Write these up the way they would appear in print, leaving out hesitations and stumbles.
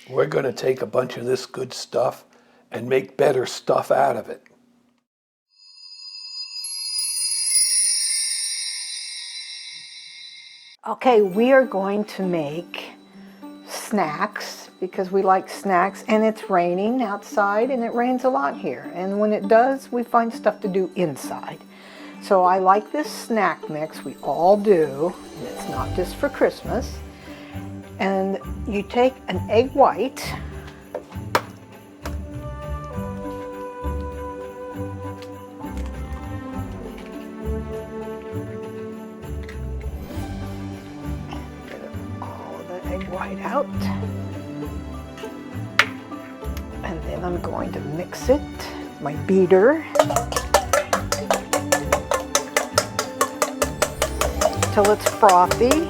we're going to take a bunch of this good stuff and make better stuff out of it. Okay, we are going to make snacks because we like snacks, and it's raining outside and it rains a lot here. And when it does, we find stuff to do inside. So I like this snack mix, we all do, and it's not just for Christmas. And you take an egg white, white out, and then I'm going to mix it, my beater, till it's frothy.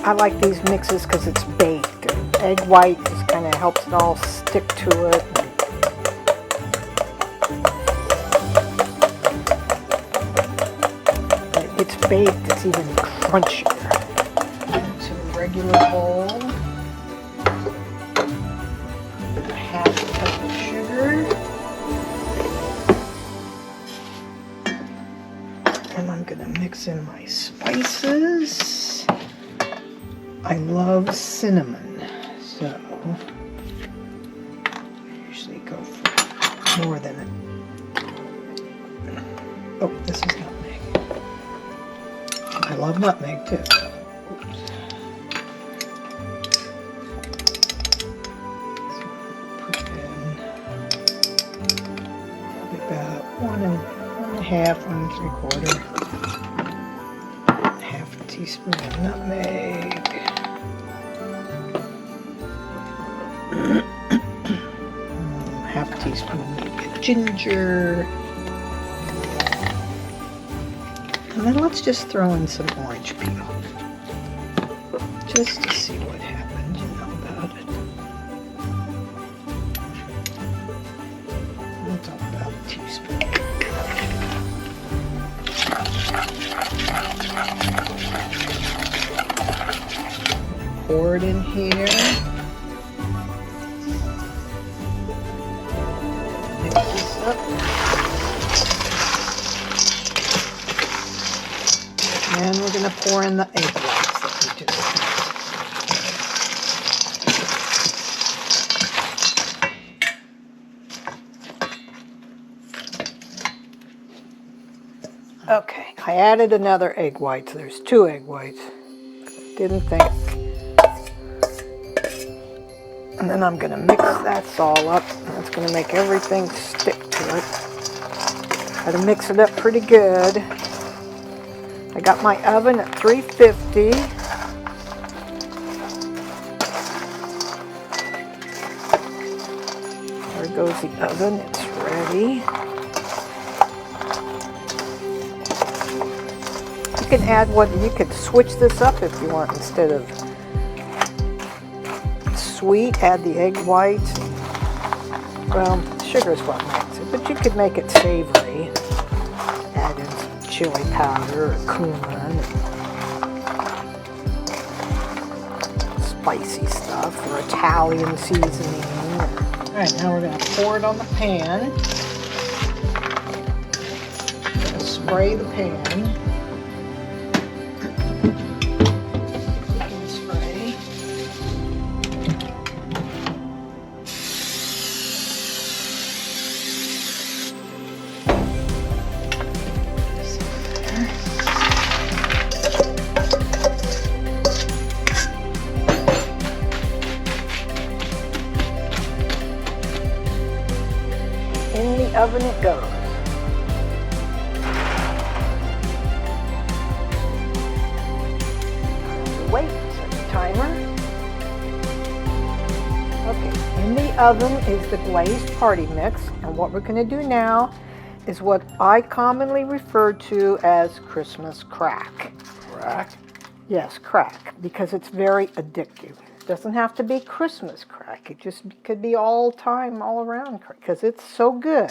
I like these mixes because it's baked. Egg white just kind of helps it all stick to it. It's baked, it's even crunchier. Into a regular bowl, half a cup of sugar, and I'm going to mix in my spices. I love cinnamon, so I usually go for more than it. Oh, this is nutmeg. I love nutmeg too. Oops. So put in probably about 1.5, 1 3/4, half a teaspoon of nutmeg. Half a teaspoon of ginger. And then let's just throw in some orange peel, just to see what happens, you know, about it. That's about a teaspoon. Pour it in here. Mix this up. And we're going to pour in the egg whites that we just mixed. Okay, I added another egg white. So there's 2 egg whites. Didn't think. And then I'm going to mix that all up. That's going to make everything stick to it. Got to mix it up pretty good. I got my oven at 350. There goes the oven, it's ready. You can add you could switch this up if you want. Instead of sweet, add the egg whites. Well, sugar is what makes it, but you could make it savory. Add in some chili powder or cumin, spicy stuff, or Italian seasoning. Alright, now we're going to pour it on the pan. We're going to spray the pan. Spray. In the oven it goes. Wait, set the timer. Okay, in the oven is the glazed party mix, and what we're going to do now is what I commonly refer to as Christmas crack. Crack? Yes, crack, because it's very addictive. It doesn't have to be Christmas crack. It just could be all time, all around crack, because it's so good.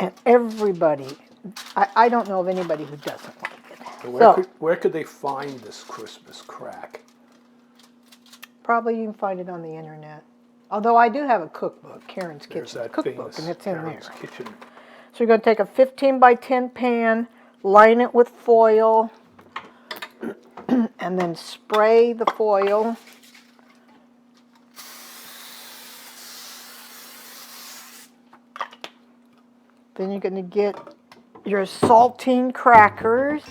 And everybody, I don't know of anybody who doesn't like it. Where could they find this Christmas crack? Probably you can find it on the internet. Although I do have a cookbook, Karen's There's Kitchen that cookbook, famous and it's in Karen's there. Kitchen. So you're going to take a 15 by 10 pan, line it with foil, and then spray the foil. Then you're going to get your saltine crackers.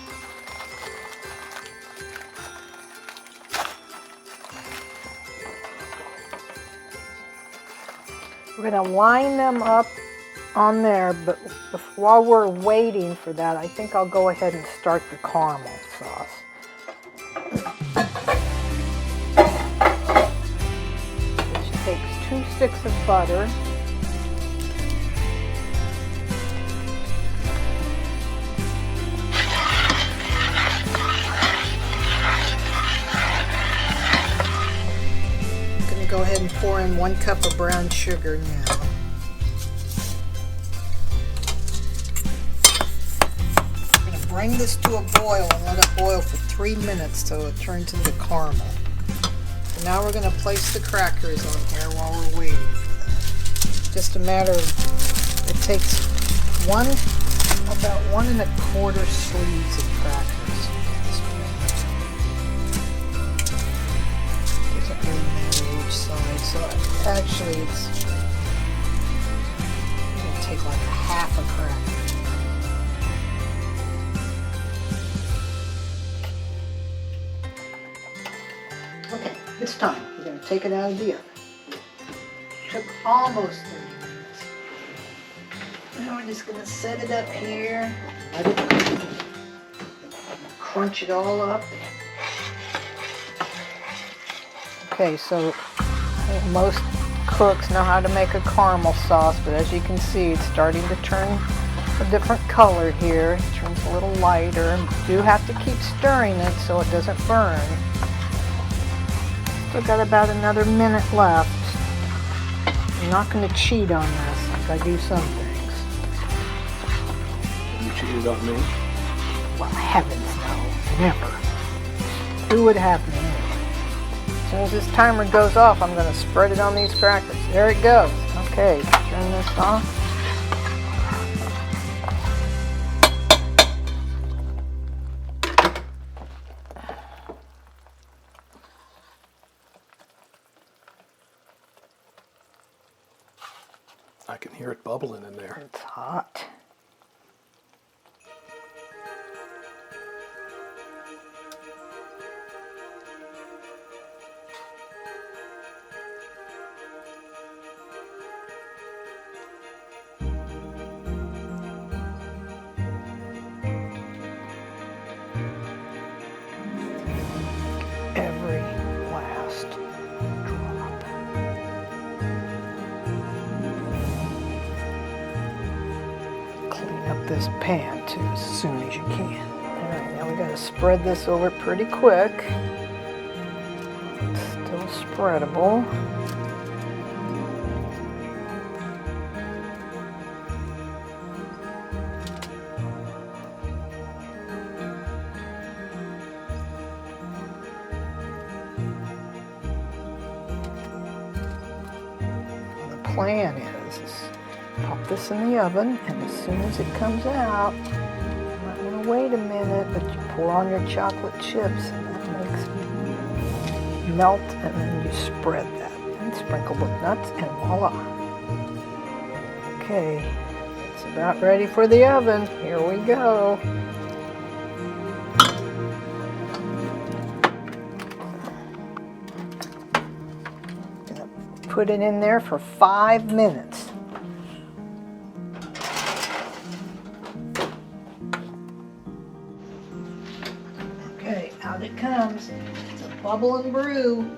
We're going to line them up on there, but while we're waiting for that, I think I'll go ahead and start the caramel sauce. Which takes 2 sticks of butter. I'm going to go ahead and pour in 1 cup of brown sugar now. Bring this to a boil and let it boil for 3 minutes till it turns into caramel. So now we're going to place the crackers on here while we're waiting for that. Just a matter of, it takes about 1 1/4 sleeves of crackers. Doesn't really matter which side, so actually it's going to take like a half a cracker. Okay, it's time. We're going to take it out of the oven. Took almost 30 minutes. Now we're just going to set it up here. Let it cook. Crunch it all up. Okay, so I think most cooks know how to make a caramel sauce, but as you can see, it's starting to turn a different color here. It turns a little lighter. You do have to keep stirring it so it doesn't burn. Still got about another minute left. I'm not going to cheat on this like I do some things. You cheated on me? Well, heavens no, never. Who would have me anyway? As soon as this timer goes off, I'm going to spread it on these crackers. There it goes. Okay, turn this off. I can hear it bubbling in there. It's hot. Every last drop. Clean up this pan too as soon as you can. Alright, now we gotta spread this over pretty quick. It's still spreadable. Plan is pop this in the oven, and as soon as it comes out, you might want to wait a minute, but you pour on your chocolate chips, and that makes it melt, and then you spread that and sprinkle with nuts, and voila. Okay, it's about ready for the oven. Here we go. Put it in there for 5 minutes. Okay, out it comes. It's a bubble and brew.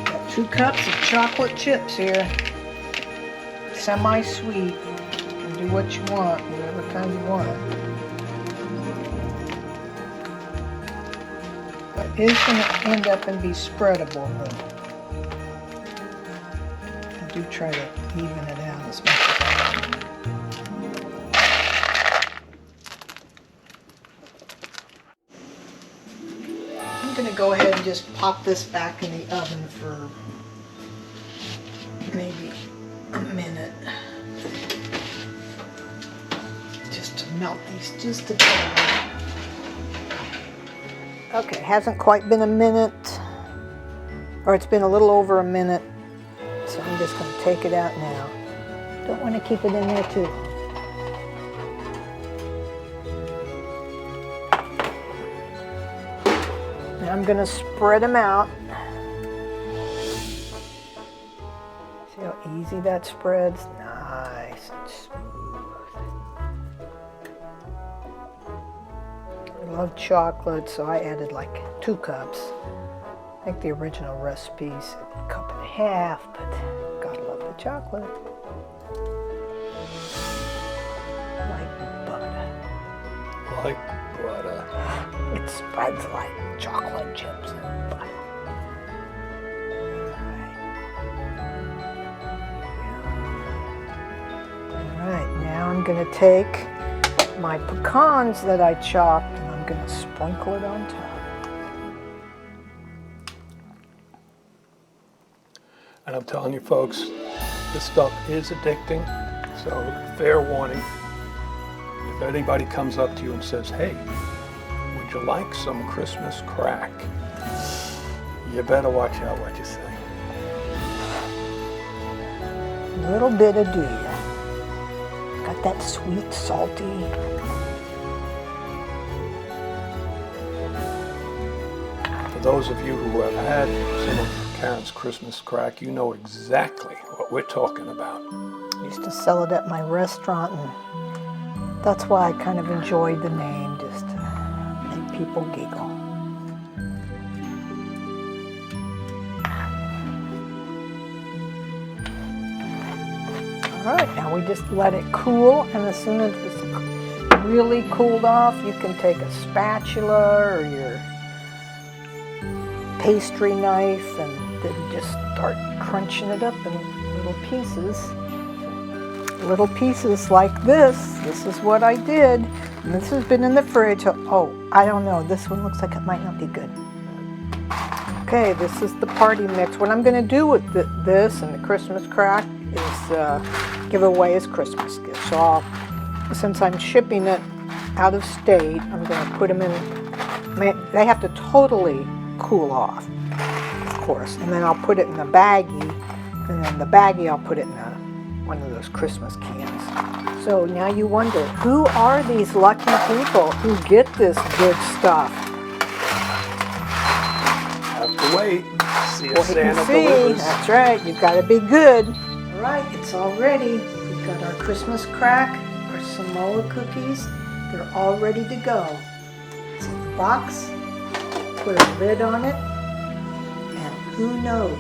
Got 2 cups of chocolate chips here. Semi-sweet. You can do what you want, whatever kind you want. But is going to end up and be spreadable, but I do try to even it out as much as I can. I'm going to go ahead and just pop this back in the oven for maybe a minute. Just to melt these just a tad. Okay, hasn't quite been a minute, or it's been a little over a minute, so I'm just going to take it out now. Don't want to keep it in there too long. Now I'm going to spread them out. See how easy that spreads? Nice and smooth. I love chocolate, so I added like 2 cups. I think the original recipe said a cup and a half, but gotta love the chocolate. Like butter. Like butter. It spreads like chocolate chips and butter. Alright, now I'm going to take my pecans that I chopped and I'm going to sprinkle it on top. And I'm telling you folks, this stuff is addicting, so fair warning. If anybody comes up to you and says, hey, would you like some Christmas crack? You better watch out what you say. A little bit of do ya. Got that sweet, salty. For those of you who have had some of Karen's Christmas crack, you know exactly what we're talking about. I used to sell it at my restaurant, and that's why I kind of enjoyed the name, just to make people giggle. All right, now we just let it cool, and as soon as it's really cooled off, you can take a spatula or your pastry knife and then just start crunching it up in little pieces. Little pieces like this. This is what I did. And this has been in the fridge. Oh, I don't know. This one looks like it might not be good. Okay, this is the party mix. What I'm going to do with this and the Christmas crack is give away as Christmas gifts. So since I'm shipping it out of state, I'm going to put them in. They have to totally cool off, of course. And then I'll put it in a baggie. And then the baggie, I'll put it in one of those Christmas cans. So now you wonder, who are these lucky people who get this good stuff? Have to wait. See if Wait Santa and see. delivers. That's right. You've got to be good. All right, it's all ready. We've got our Christmas crack, our Samoa cookies. They're all ready to go. It's in the box. Put a lid on it. And who knows